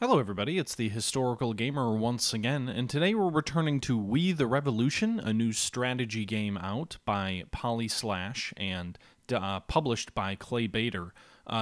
Hello everybody, it's the Historical Gamer once again, and today we're returning to We the Revolution, a new strategy game out by Polyslash and published by Clay Bader.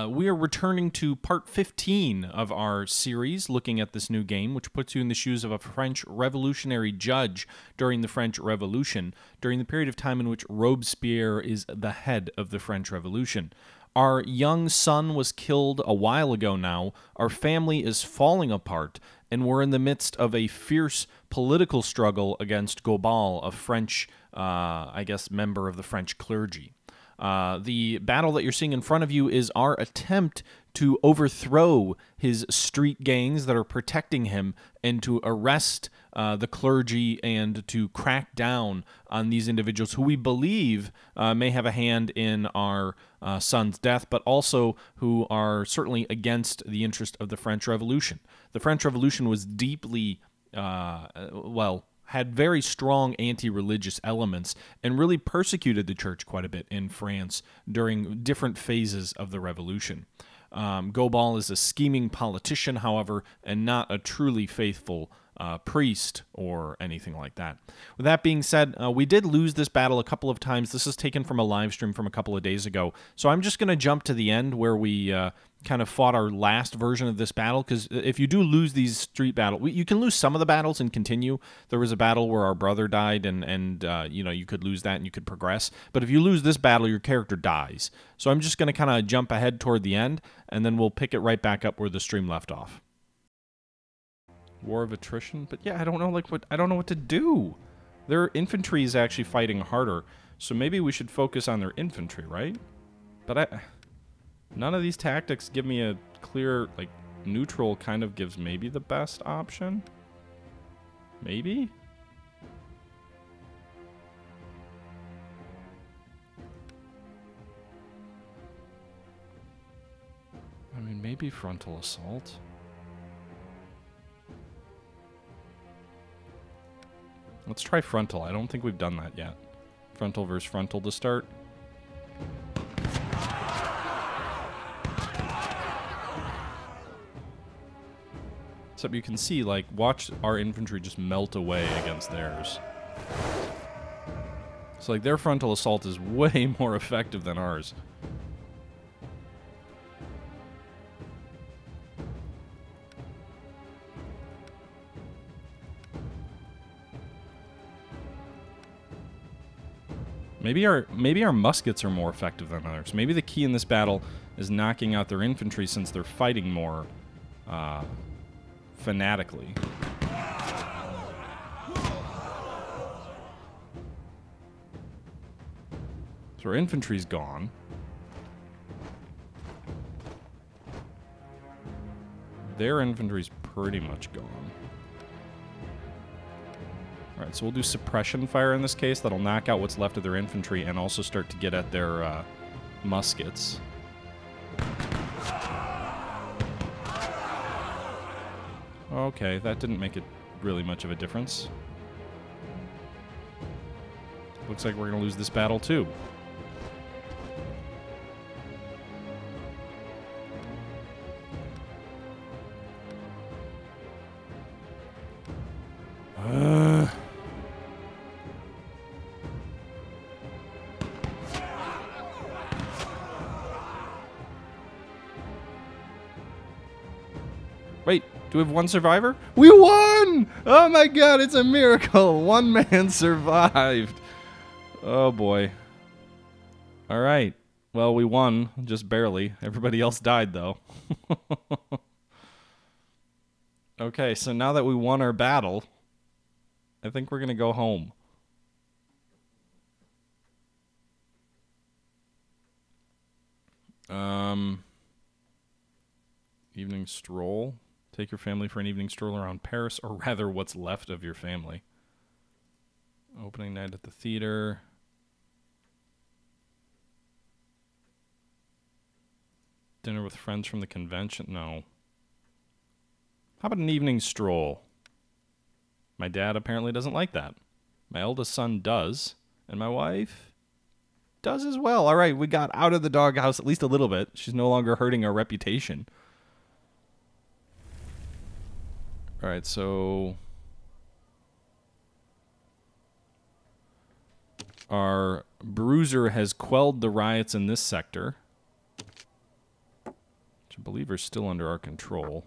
We are returning to part 15 of our series looking at this new game, which puts you in the shoes of a French revolutionary judge during the French Revolution, during the period of time in which Robespierre is the head of the French Revolution. Our young son was killed a while ago now. Our family is falling apart, and we're in the midst of a fierce political struggle against Gobal, a French, member of the French clergy. The battle that you're seeing in front of you is our attempt to overthrow his street gangs that are protecting him and to arrest the clergy and to crack down on these individuals who we believe may have a hand in our son's death, but also who are certainly against the interest of the French Revolution. The French Revolution was deeply, had very strong anti-religious elements and really persecuted the church quite a bit in France during different phases of the revolution. Gobal is a scheming politician, however, and not a truly faithful priest or anything like that. With that being said, we did lose this battle a couple of times. This is taken from a live stream from a couple of days ago. So I'm just going to jump to the end where we kind of fought our last version of this battle, because if you do lose these street battles, you can lose some of the battles and continue. There was a battle where our brother died, and you could lose that and you could progress. But if you lose this battle, your character dies. So I'm just going to kind of jump ahead toward the end, and then we'll pick it right back up where the stream left off. War of attrition, but yeah, I don't know what to do. Their infantry is actually fighting harder, so maybe we should focus on their infantry, right? But none of these tactics give me a clear, neutral kind of gives maybe the best option. Maybe? I mean, maybe frontal assault. Let's try frontal. I don't think we've done that yet. Frontal versus frontal to start. Except you can see, watch our infantry just melt away against theirs. So, their frontal assault is way more effective than ours. Maybe our muskets are more effective than ours. Maybe the key in this battle is knocking out their infantry, since they're fighting more fanatically. So our infantry's gone. Their infantry's pretty much gone. Alright, so we'll do Suppression Fire in this case. That'll knock out what's left of their infantry and also start to get at their muskets. Okay, that didn't make it really much of a difference. Looks like we're going to lose this battle too. Wait, do we have one survivor? We won! Oh my god, it's a miracle! One man survived. Oh boy. Alright. Well, we won, just barely. Everybody else died, though. Okay, so now that we won our battle, I think we're gonna go home. Evening stroll. Take your family for an evening stroll around Paris, or rather what's left of your family. Opening night at the theater. Dinner with friends from the convention. No. How about an evening stroll? My dad apparently doesn't like that. My eldest son does, and my wife does as well. All right, we got out of the doghouse at least a little bit. She's no longer hurting our reputation. Alright, so our bruiser has quelled the riots in this sector, which I believe are still under our control.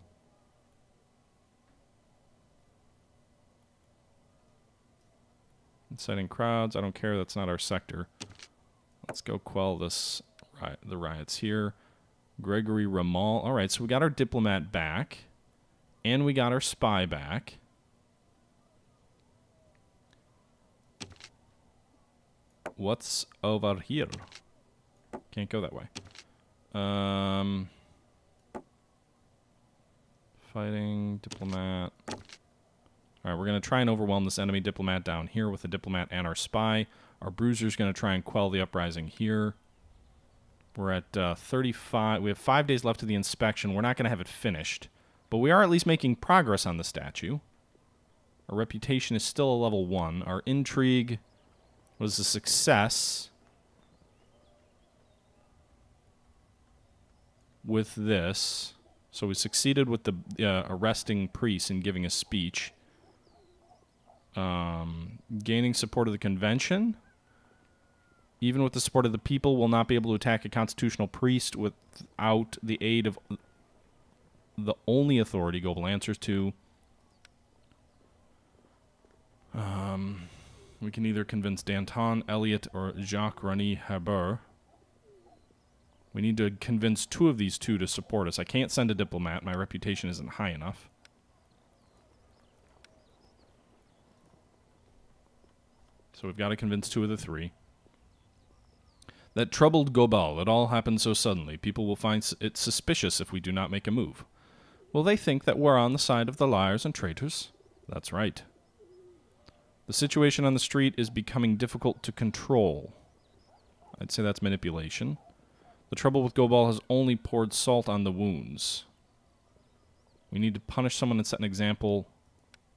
Inciting crowds, I don't care, that's not our sector. Let's go quell this the riots here. Gregory Ramal. Alright, so we got our diplomat back. And we got our spy back. What's over here? Can't go that way. Fighting, diplomat. Alright, we're going to try and overwhelm this enemy diplomat down here with the diplomat and our spy. Our bruiser's going to try and quell the uprising here. We're at 35. We have 5 days left of the inspection. We're not going to have it finished. But we are at least making progress on the statue. Our reputation is still a level 1. Our intrigue was a success with this. So we succeeded with the arresting priest and giving a speech. Gaining support of the convention. Even with the support of the people, will not be able to attack a constitutional priest without the aid of the only authority Goebel answers to. We can either convince Danton, Elliot, or Jacques Remy Herbert. We need to convince 2 of these 2 to support us. I can't send a diplomat. My reputation isn't high enough. So we've got to convince 2 of the 3. That troubled Goebel. It all happened so suddenly. People will find it suspicious if we do not make a move. Will they think that we're on the side of the liars and traitors? That's right. The situation on the street is becoming difficult to control. I'd say that's manipulation. The trouble with Goebel has only poured salt on the wounds. We need to punish someone and set an example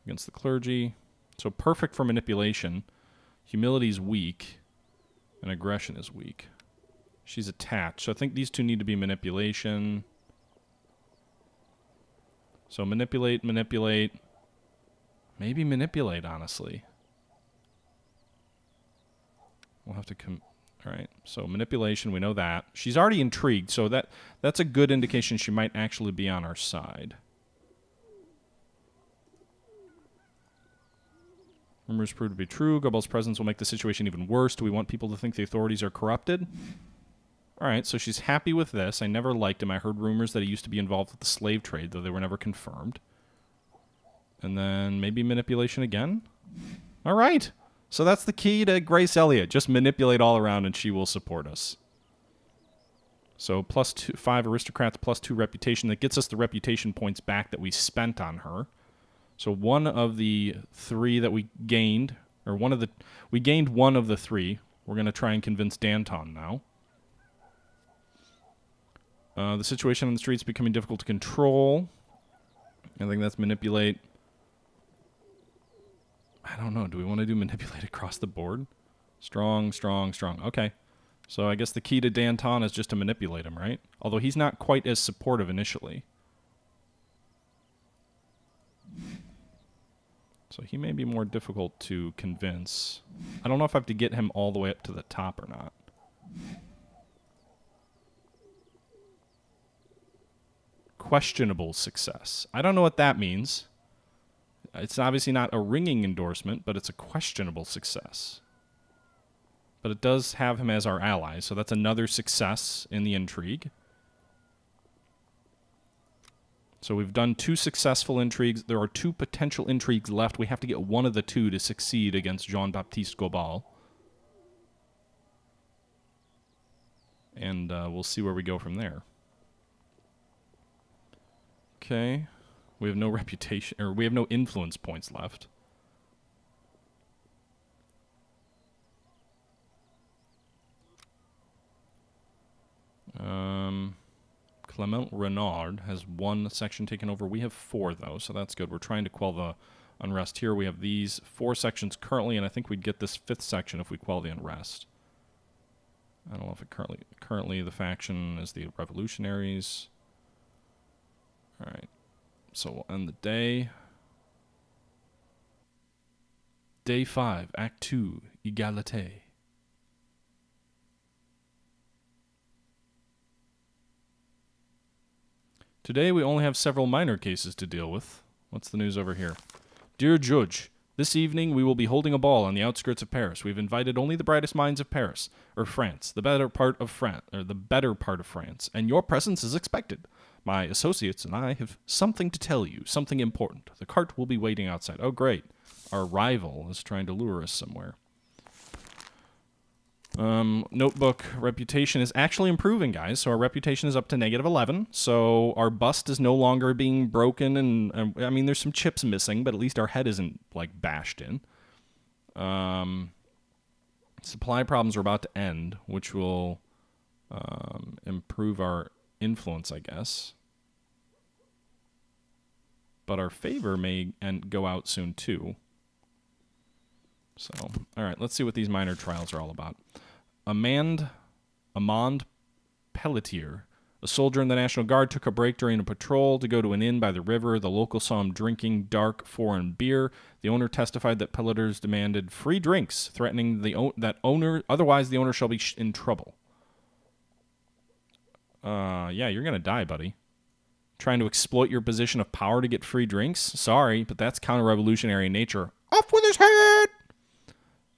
against the clergy. So perfect for manipulation. Humility is weak, and aggression is weak. She's attached. So I think these 2 need to be manipulation. So manipulate, manipulate. Maybe manipulate, honestly. We'll have to alright, so manipulation, we know that. She's already intrigued, so that's a good indication she might actually be on our side. Rumors prove to be true. Goebbels' presence will make the situation even worse. Do we want people to think the authorities are corrupted? Alright, so she's happy with this. I never liked him. I heard rumors that he used to be involved with the slave trade, though they were never confirmed. And then maybe manipulation again? Alright! So that's the key to Grace Elliott. Just manipulate all around and she will support us. So plus 5 aristocrats, plus 2 reputation. That gets us the reputation points back that we spent on her. So one of the 3 that we gained, or we gained 1 of the 3. We're going to try and convince Danton now. The situation on the streets is becoming difficult to control. I think that's manipulate. I don't know. Do we want to do manipulate across the board? Strong, strong, strong. Okay. So I guess the key to Danton is just to manipulate him, right? Although he's not quite as supportive initially. So he may be more difficult to convince. I don't know if I have to get him all the way up to the top or not. Questionable success. I don't know what that means. It's obviously not a ringing endorsement, but it's a questionable success. But it does have him as our ally, so that's another success in the intrigue. So we've done 2 successful intrigues. There are 2 potential intrigues left. We have to get one of the 2 to succeed against Jean-Baptiste Goebel. And we'll see where we go from there. Okay. We have no reputation, or we have no influence points left. Clement Renard has 1 section taken over. We have 4, though, so that's good. We're trying to quell the unrest here. We have these 4 sections currently, and I think we'd get this 5th section if we quell the unrest. I don't know if it currently the faction is the revolutionaries. All right. So we'll end the day. Day 5, Act 2, Égalité. Today we only have several minor cases to deal with. What's the news over here? Dear Judge, this evening we will be holding a ball on the outskirts of Paris. We've invited only the brightest minds of Paris, or France, the better part of France, and your presence is expected. My associates and I have something to tell you, something important. The cart will be waiting outside. Oh, great. Our rival is trying to lure us somewhere. Notebook reputation is actually improving, guys. So our reputation is up to -11. So our bust is no longer being broken, and I mean, there's some chips missing, but at least our head isn't like bashed in. Supply problems are about to end, which will improve our influence, I guess. But our favor may go out soon too. So, all right, let's see what these minor trials are all about. Amand Pelletier, a soldier in the National Guard, took a break during a patrol to go to an inn by the river. The locals saw him drinking dark foreign beer. The owner testified that Pelletiers demanded free drinks, threatening otherwise the owner shall be in trouble. Yeah, you're going to die, buddy. Trying to exploit your position of power to get free drinks? Sorry, but that's counter-revolutionary in nature. Off with his head!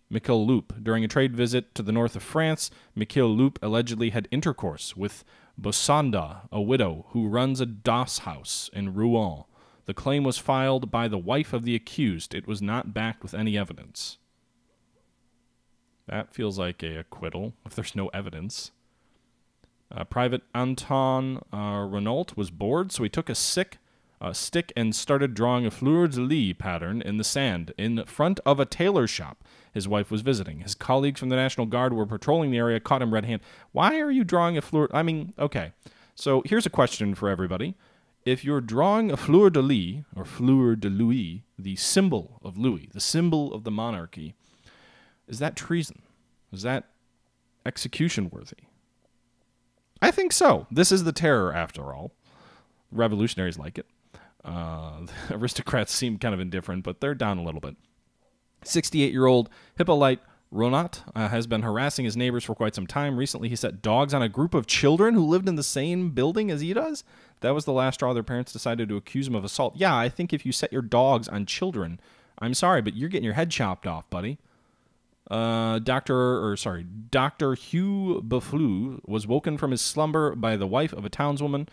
Michael Loup. During a trade visit to the north of France, Michael Loup allegedly had intercourse with Bosanda, a widow who runs a doss house in Rouen. The claim was filed by the wife of the accused. It was not backed with any evidence. That feels like a acquittal, if there's no evidence. Private Anton Renault was bored, so he took a stick and started drawing a fleur-de-lis pattern in the sand in front of a tailor shop his wife was visiting. His colleagues from the National Guard were patrolling the area, caught him red-handed. Why are you drawing a fleur? I mean, okay. So here's a question for everybody. If you're drawing a fleur-de-lis, or fleur-de-lis, the symbol of Louis, the symbol of the monarchy, is that treason? Is that execution-worthy? I think so. This is the terror, after all. Revolutionaries like it. The aristocrats seem kind of indifferent, but they're down a little bit. 68-year-old Hippolyte Ronat has been harassing his neighbors for quite some time. Recently, he set dogs on a group of children who lived in the same building as he does. That was the last straw. Their parents decided to accuse him of assault. Yeah, I think if you set your dogs on children, I'm sorry, but you're getting your head chopped off, buddy. Dr. Hugh Bufflou was woken from his slumber by the wife of a townsman.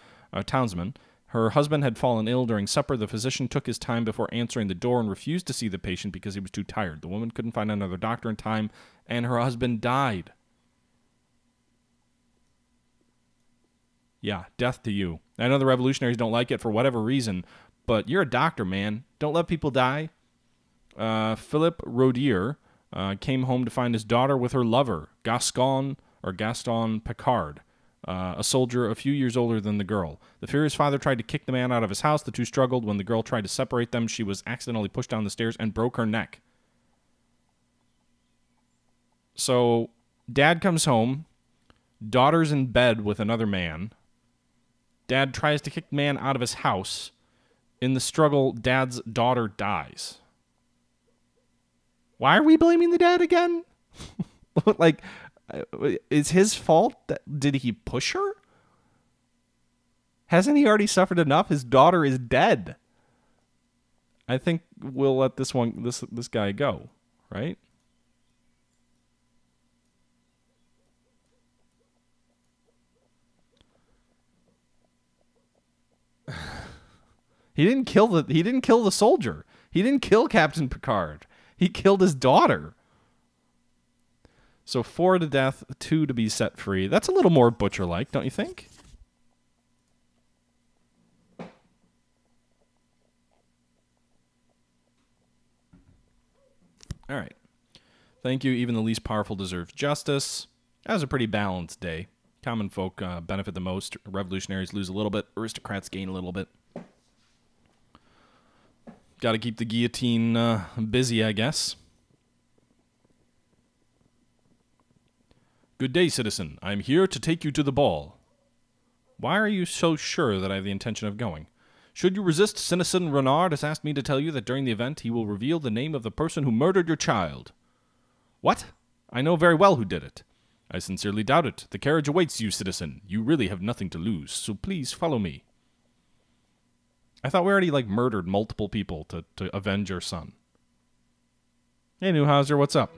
Her husband had fallen ill during supper. The physician took his time before answering the door and refused to see the patient because he was too tired. The woman couldn't find another doctor in time, and her husband died. Yeah, death to you. I know the revolutionaries don't like it for whatever reason, but you're a doctor, man. Don't let people die. Philippe Rodier came home to find his daughter with her lover, Gaston Picard, a soldier a few years older than the girl. The furious father tried to kick the man out of his house. The two struggled. When the girl tried to separate them, she was accidentally pushed down the stairs and broke her neck. So, dad comes home. Daughter's in bed with another man. Dad tries to kick the man out of his house. In the struggle, dad's daughter dies. Why are we blaming the dad again? Like, is his fault? Did he push her? Hasn't he already suffered enough? His daughter is dead. I think we'll let this guy go, right? He didn't kill the soldier. He didn't kill Captain Picard. He killed his daughter. So 4 to death, 2 to be set free. That's a little more Butcher-like, don't you think? All right. Thank you. Even the least powerful deserves justice. That was a pretty balanced day. Common folk benefit the most. Revolutionaries lose a little bit. Aristocrats gain a little bit. Got to keep the guillotine busy, I guess. Good day, citizen. I'm here to take you to the ball. Why are you so sure that I have the intention of going? Should you resist, Citizen Renard has asked me to tell you that during the event he will reveal the name of the person who murdered your child. What? I know very well who did it. I sincerely doubt it. The carriage awaits you, citizen. You really have nothing to lose, so please follow me. I thought we already, murdered multiple people to avenge your son. Hey, Newhauser, what's up?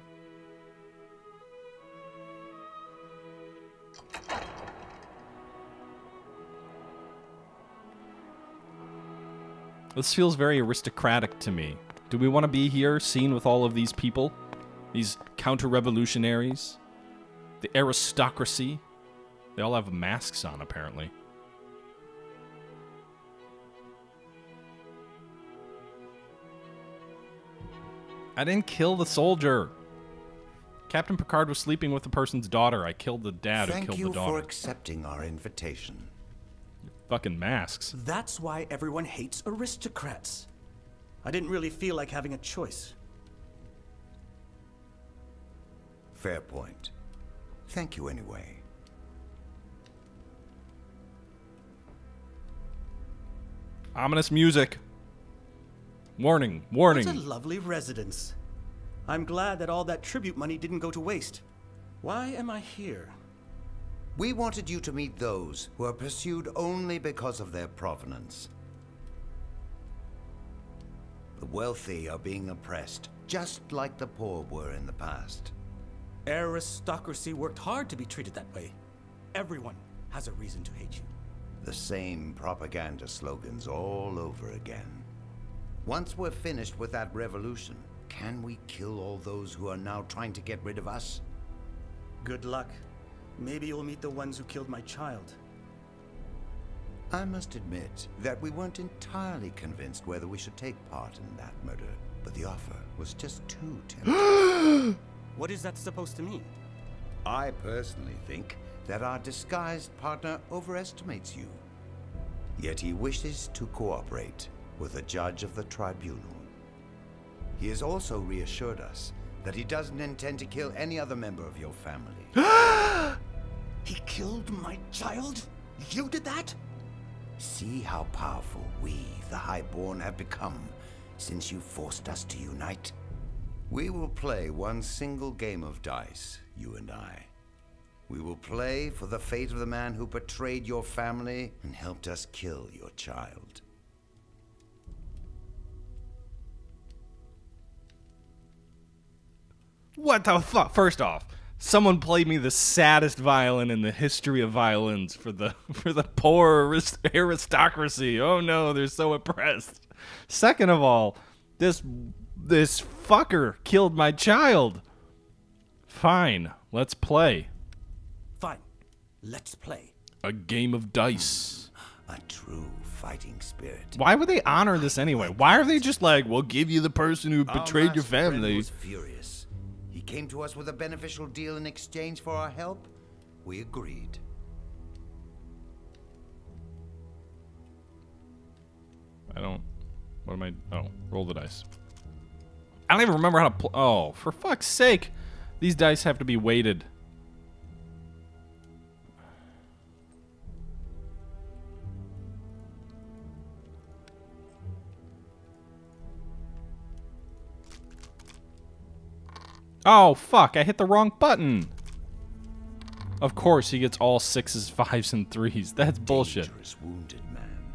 This feels very aristocratic to me. Do we want to be here, seen with all of these people? These counter-revolutionaries? The aristocracy? They all have masks on, apparently. I didn't kill the soldier. Captain Picard was sleeping with the person's daughter. I killed the dad who killed the daughter. Thank you for accepting our invitation. Fucking masks. That's why everyone hates aristocrats. I didn't really feel like having a choice. Fair point. Thank you anyway. Ominous music. Warning, warning. What a lovely residence. I'm glad that all that tribute money didn't go to waste. Why am I here? We wanted you to meet those who are pursued only because of their provenance. The wealthy are being oppressed, just like the poor were in the past. Aristocracy worked hard to be treated that way. Everyone has a reason to hate you. The same propaganda slogans all over again. Once we're finished with that revolution, can we kill all those who are now trying to get rid of us? Good luck. Maybe you'll meet the ones who killed my child. I must admit that we weren't entirely convinced whether we should take part in that murder, but the offer was just too tempting. What is that supposed to mean? I personally think that our disguised partner overestimates you. Yet he wishes to cooperate with a judge of the tribunal. He has also reassured us that he doesn't intend to kill any other member of your family. He killed my child? You did that? See how powerful we, the Highborn, have become since you forced us to unite? We will play one single game of dice, you and I. We will play for the fate of the man who betrayed your family and helped us kill your child. What the fuck? First off, someone played me the saddest violin in the history of violins for the poor aristocracy. Oh no, they're so oppressed. Second of all, this fucker killed my child. Fine, let's play. Fine, let's play. A game of dice. A true fighting spirit. Why would they honor this anyway? Why are they just like, we'll give you the person who betrayed your family? Was furious. He came to us with a beneficial deal in exchange for our help. We agreed. What am I? Oh, roll the dice. I don't even remember how to play. Oh, for fuck's sake. These dice have to be weighted. Oh, fuck. I hit the wrong button. Of course, he gets all 6s, 5s, and 3s. That's bullshit. Dangerous wounded man.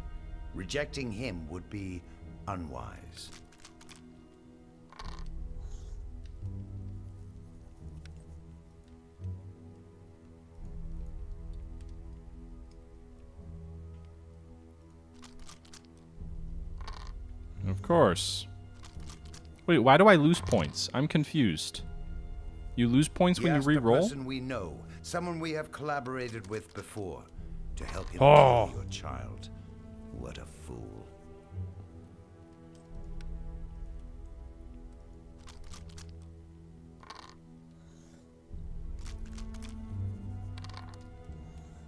Rejecting him would be unwise. Of course. Wait, why do I lose points? I'm confused. You lose points when you re-roll? A person we know, someone we have collaborated with before, to help him kill your child. What a fool.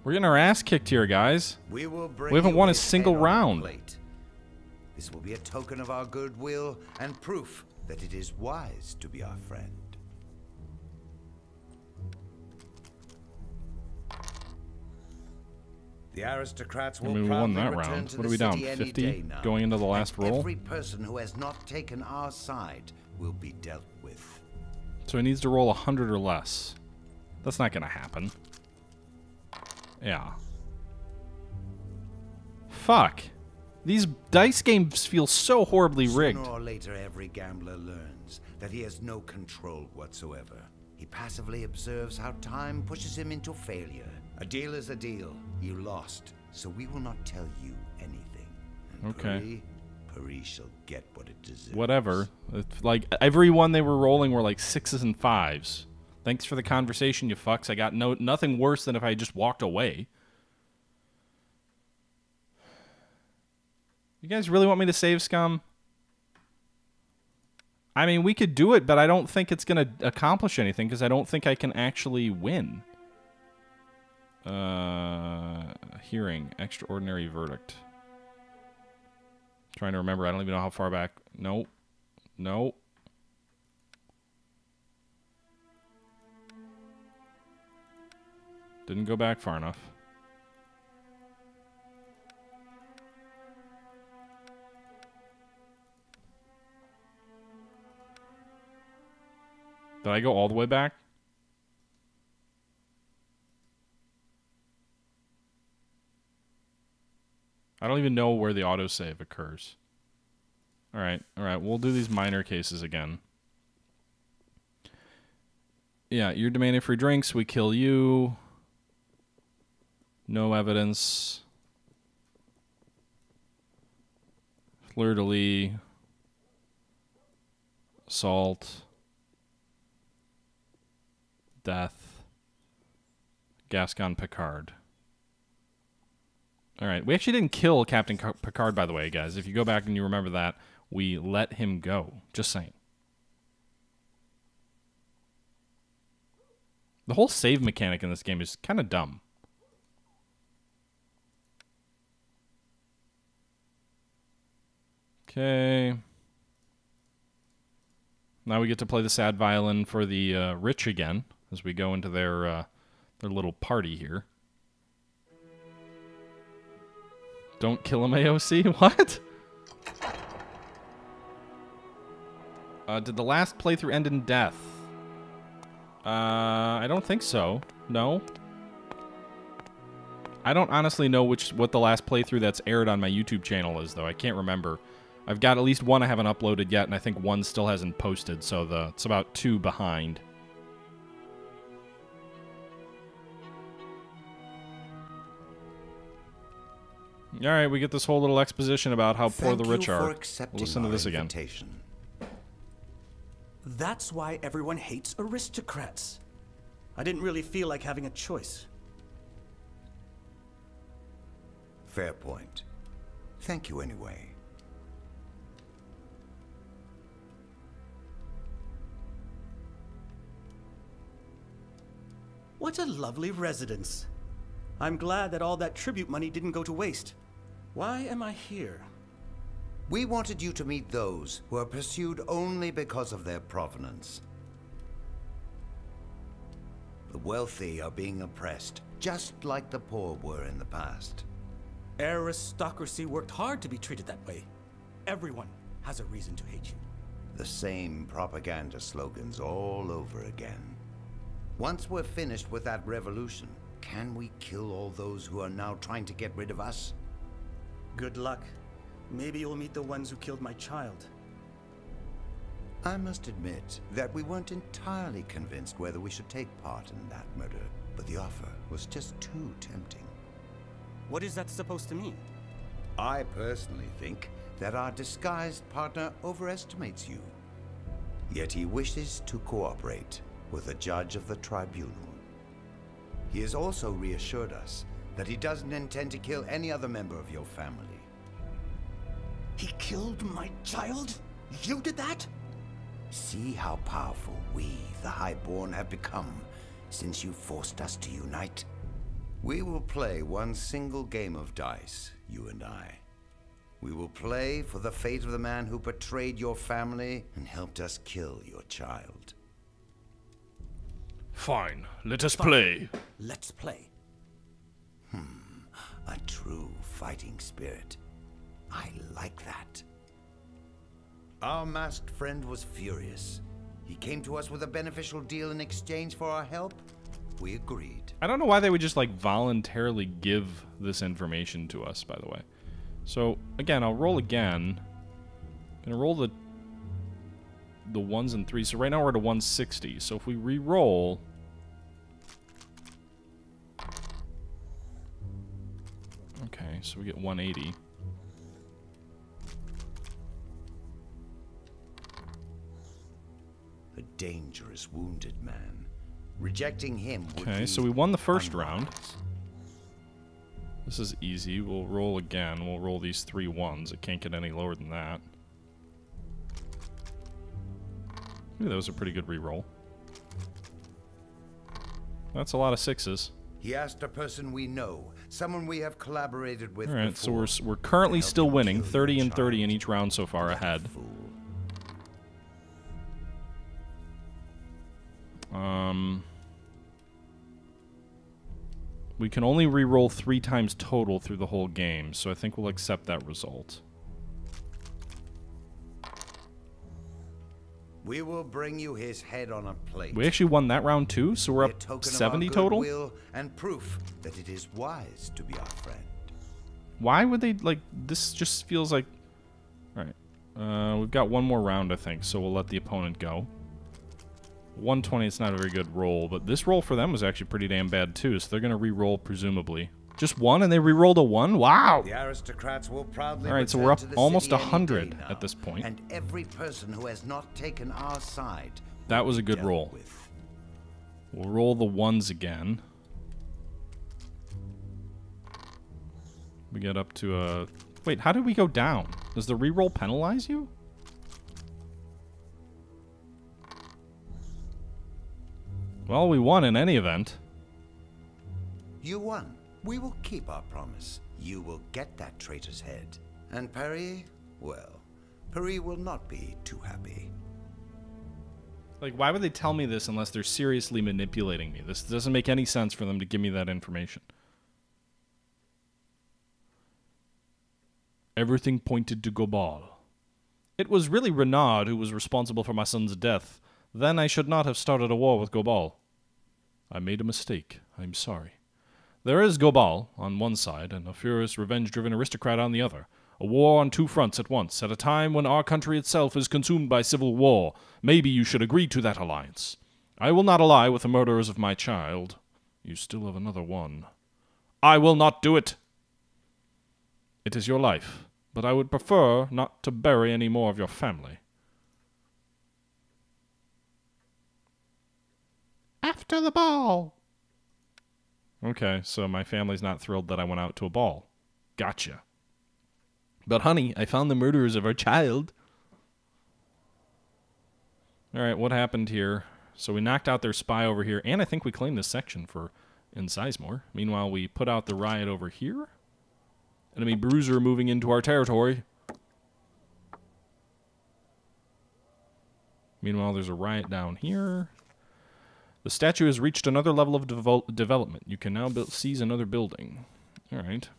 We're getting our ass kicked here, guys. We haven't won a single round. This will be a token of our goodwill and proof that it is wise to be our friend. The aristocrats will I mean, we won proudly that return round. to What the are we down? city any 50 day now. going into the last And roll? every person who has not taken our side will be dealt with. So he needs to roll 100 or less. That's not going to happen. Yeah. Fuck. These dice games feel so horribly rigged. Sooner or later, every gambler learns that he has no control whatsoever. He passively observes how time pushes him into failure. A deal is a deal. You lost, so we will not tell you anything. And Okay. Paris shall get what it deserves. Whatever. It's like, every one they were rolling were like 6s and 5s. Thanks for the conversation, you fucks. I got nothing worse than if I just walked away. You guys really want me to save Scum? I mean, we could do it, but I don't think it's going to accomplish anything because I don't think I can actually win. Hearing. Extraordinary verdict. Trying to remember. I don't even know how far back. Nope. Nope. Didn't go back far enough. Did I go all the way back? I don't even know where the autosave occurs. Alright, we'll do these minor cases again. Yeah, you're demanding free drinks, we kill you. No evidence. Fleur-de-lis. Assault. Death. Gascon Picard. Alright, we actually didn't kill Captain Picard, by the way, guys. If you go back and you remember that, we let him go. Just saying. The whole save mechanic in this game is kind of dumb. Okay. Now we get to play the sad violin for the rich again as we go into their little party here. Don't kill him, AOC? What? Did the last playthrough end in death? I don't think so. No. I don't honestly know what the last playthrough that's aired on my YouTube channel is, though. I can't remember. I've got at least one I haven't uploaded yet, and I think one still hasn't posted, so it's about 2 behind. Alright, we get this whole little exposition about how poor the rich are. We'll listen to this again. That's why everyone hates aristocrats. I didn't really feel like having a choice. Fair point. Thank you anyway. What a lovely residence. I'm glad that all that tribute money didn't go to waste. Why am I here? We wanted you to meet those who are pursued only because of their provenance. The wealthy are being oppressed, just like the poor were in the past. Aristocracy worked hard to be treated that way. Everyone has a reason to hate you. The same propaganda slogans all over again. Once we're finished with that revolution, can we kill all those who are now trying to get rid of us? Good luck. Maybe you'll meet the ones who killed my child. I must admit that we weren't entirely convinced whether we should take part in that murder, but the offer was just too tempting. What is that supposed to mean? I personally think that our disguised partner overestimates you. Yet he wishes to cooperate with a judge of the tribunal. He has also reassured us that he doesn't intend to kill any other member of your family. He killed my child? You did that? See how powerful we, the Highborn, have become since you forced us to unite? We will play one single game of dice, you and I. We will play for the fate of the man who betrayed your family and helped us kill your child. Fine, let us play. Let's play. A true fighting spirit. I like that. Our masked friend was furious. He came to us with a beneficial deal in exchange for our help. We agreed. I don't know why they would just, like, voluntarily give this information to us, by the way. So, again, I'll roll again. I'm gonna roll the 1s and 3s. So right now we're at a 160. So if we re-roll... Okay, so we get 180. A dangerous wounded man. Rejecting him would Okay, be so we won the first unwise. round. This is easy. We'll roll again. We'll roll these 3 1s. It can't get any lower than that. Ooh, that was a pretty good re-roll. That's a lot of 6s. He asked a person we know, someone we have collaborated with. All right, so before, we're currently to help still him winning, kill 30 your and 30 in child. each round so far ahead. Fool. We can only re-roll 3 times total through the whole game, so I think we'll accept that result. We will bring you his head on a plate. We actually won that round too, so we're A up token of 70 our total? goodwill and proof that it is wise to be our friend. Why would they, like, this just feels like... Alright, we've got one more round, I think, so we'll let the opponent go. 120, it's not a very good roll, but this roll for them was actually pretty damn bad too, so they're going to re-roll, presumably. Just 1, and they re-rolled a 1? Wow! The aristocrats will proudly All right, so return we're up to the almost city any 100 day now, at this point. And every person who has not taken our side That was a will be good dealt roll. with. We'll roll the 1s again. We get up to a... Wait, how did we go down? Does the re-roll penalize you? Well, we won in any event. You won. We will keep our promise. You will get that traitor's head. And Paris? Well, Paris will not be too happy. Like, why would they tell me this unless they're seriously manipulating me? This doesn't make any sense for them to give me that information. Everything pointed to Gobal. It was really Renard who was responsible for my son's death. Then I should not have started a war with Gobal. I made a mistake. I'm sorry. There is Gobal on one side and a furious, revenge-driven aristocrat on the other. A war on 2 fronts at once, at a time when our country itself is consumed by civil war. Maybe you should agree to that alliance. I will not ally with the murderers of my child. You still have another one. I will not do it. It is your life, but I would prefer not to bury any more of your family. After the ball. Okay, so my family's not thrilled that I went out to a ball. Gotcha. But honey, I found the murderers of our child. Alright, what happened here? So we knocked out their spy over here, and I think we claimed this section in Sizemore. Meanwhile, we put out the riot over here. Enemy bruiser moving into our territory. Meanwhile, there's a riot down here. The statue has reached another level of development. You can now seize another building. Alright.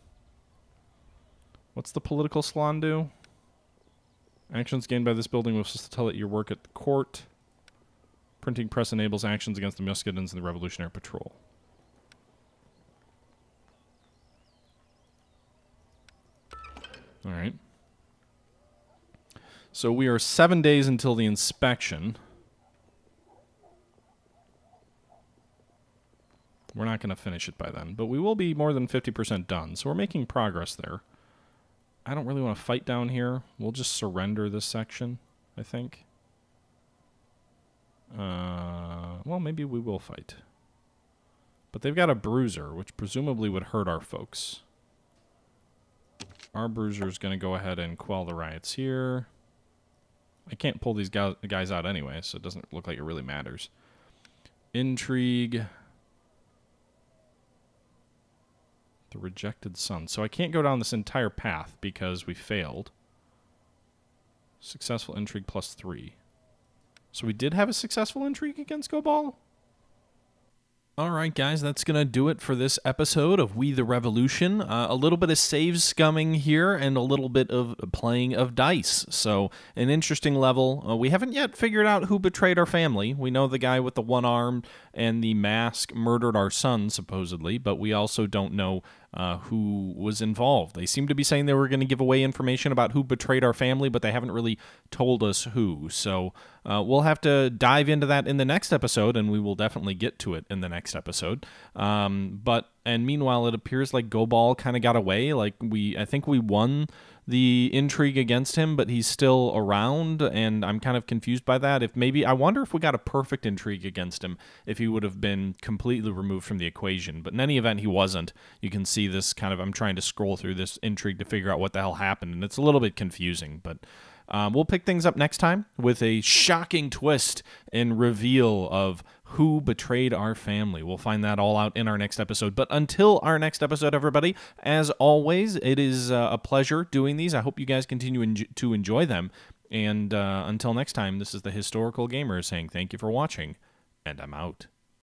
What's the political salon do? Actions gained by this building will tell it your work at the court. Printing press enables actions against the Muscadins and the Revolutionary Patrol. Alright. So we are 7 days until the inspection. We're not going to finish it by then, but we will be more than 50% done, so we're making progress there. I don't really want to fight down here. We'll just surrender this section, I think. Well, maybe we will fight. But they've got a bruiser, which presumably would hurt our folks. Our bruiser is going to go ahead and quell the riots here. I can't pull these guys out anyway, so it doesn't look like it really matters. Intrigue. The rejected son. So I can't go down this entire path because we failed. Successful intrigue +3. So we did have a successful intrigue against Gobal? All right, guys, that's going to do it for this episode of We the Revolution. A little bit of save scumming here and a little bit of playing of dice. So, an interesting level. We haven't yet figured out who betrayed our family. We know the guy with the one arm and the mask murdered our son, supposedly, but we also don't know who was involved. They seem to be saying they were going to give away information about who betrayed our family, but they haven't really told us who. So we'll have to dive into that in the next episode, and we will definitely get to it in the next episode. And meanwhile, it appears like Go Ball kind of got away. I think we won the intrigue against him, but he's still around, and I'm kind of confused by that. I wonder if we got a perfect intrigue against him, if he would have been completely removed from the equation. But in any event, he wasn't. You can see this I'm trying to scroll through this intrigue to figure out what the hell happened, and it's a little bit confusing, but we'll pick things up next time with a shocking twist and reveal of who betrayed our family. We'll find that all out in our next episode. But until our next episode, everybody, as always, it is a pleasure doing these. I hope you guys continue to enjoy them. And until next time, this is the Historical Gamer saying thank you for watching, and I'm out.